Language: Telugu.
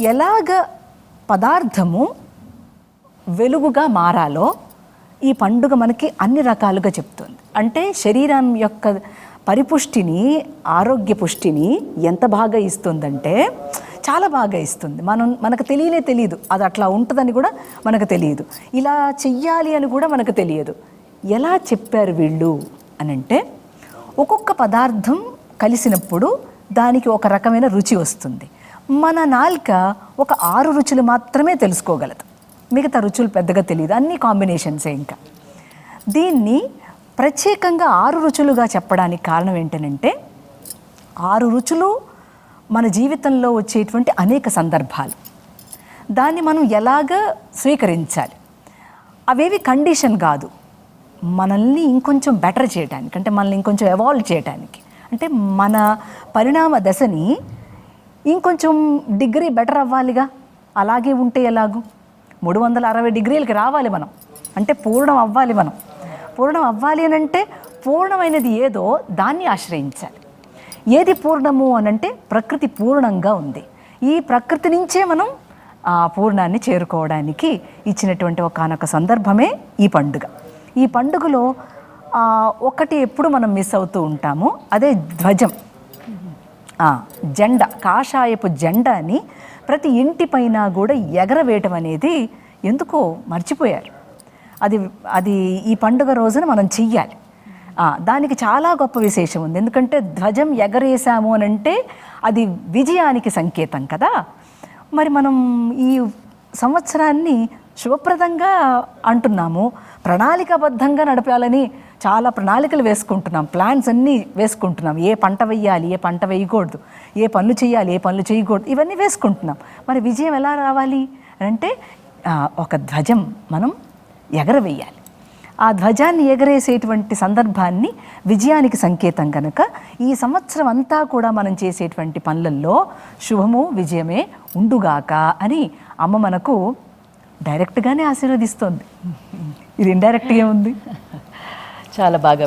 ఎలాగ పదార్థము వెలుగుగా మారాలో ఈ పండుగ మనకి అన్ని రకాలుగా చెప్తుంది. అంటే శరీరం యొక్క పరిపుష్టిని, ఆరోగ్య పుష్టిని ఎంత బాగా ఇస్తుందంటే చాలా బాగా ఇస్తుంది. మనకు తెలియదు అది అట్లా ఉంటుందని కూడా మనకు తెలియదు, ఇలా చెయ్యాలి అని కూడా మనకు తెలియదు. ఎలా చెప్పారు వీళ్ళు అని అంటే, ఒక్కొక్క పదార్థం కలిసినప్పుడు దానికి ఒక రకమైన రుచి వస్తుంది. మన నాలుక ఒక 6 రుచులు మాత్రమే తెలుసుకోగలదు, మిగతా రుచులు పెద్దగా తెలియదు, అన్ని కాంబినేషన్సే. ఇంకా దీన్ని ప్రత్యేకంగా 6 రుచులుగా చెప్పడానికి కారణం ఏంటనంటే, 6 రుచులు మన జీవితంలో వచ్చేటువంటి అనేక సందర్భాలు, దాన్ని మనం ఎలాగ స్వీకరించాలి. అవేవి కండిషన్ కాదు, మనల్ని ఇంకొంచెం బెటర్ చేయడానికి, అంటే మనల్ని ఇంకొంచెం ఎవాల్వ్ చేయడానికి, అంటే మన పరిణామ దశని ఇంకొంచెం డిగ్రీ బెటర్ అవ్వాలిగా. అలాగే ఉంటే ఎలాగూ 360 డిగ్రీలకి రావాలి మనం, అంటే పూర్ణం అవ్వాలి. మనం పూర్ణం అవ్వాలి అని అంటే పూర్ణమైనది ఏదో దాన్ని ఆశ్రయించాలి. ఏది పూర్ణము అనంటే ప్రకృతి పూర్ణంగా ఉంది. ఈ ప్రకృతి నుంచే మనం ఆ పూర్ణాన్ని చేరుకోవడానికి ఇచ్చినటువంటి ఒకానొక సందర్భమే ఈ పండుగ. ఈ పండుగలో ఒకటి ఎప్పుడు మనం మిస్ అవుతూ ఉంటాము, అదే ధ్వజం, జెండా, కాషాయపు జెండాని ప్రతి ఇంటి పైన కూడా ఎగరవేయటం అనేది ఎందుకో మర్చిపోయారు. అది ఈ పండుగ రోజున మనం చెయ్యాలి. దానికి చాలా గొప్ప విశేషం ఉంది. ఎందుకంటే ధ్వజం ఎగరేసాము అని అంటే అది విజయానికి సంకేతం కదా. మరి మనం ఈ సంవత్సరాన్ని శుభప్రదంగా అంటున్నాము, ప్రణాళికాబద్ధంగా నడపాలని చాలా ప్రణాళికలు వేసుకుంటున్నాం, ప్లాన్స్ అన్నీ వేసుకుంటున్నాం. ఏ పంట వేయాలి, ఏ పంట వేయకూడదు, ఏ పనులు చేయాలి, ఏ పనులు చేయకూడదు, ఇవన్నీ వేసుకుంటున్నాం. మరి విజయం ఎలా రావాలి అంటే ఒక ధ్వజం మనం ఎగరవేయాలి. ఆ ధ్వజాన్ని ఎగరేసేటువంటి సందర్భాన్ని విజయానికి సంకేతం కనుక ఈ సంవత్సరం అంతా కూడా మనం చేసేటువంటి పనులలో శుభము విజయమే ఉండుగాక అని అమ్మ మనకు డైరెక్ట్గానే ఆశీర్వదిస్తోంది. ఇది ఇండైరెక్ట్గా ఉంది. చాలా బాగా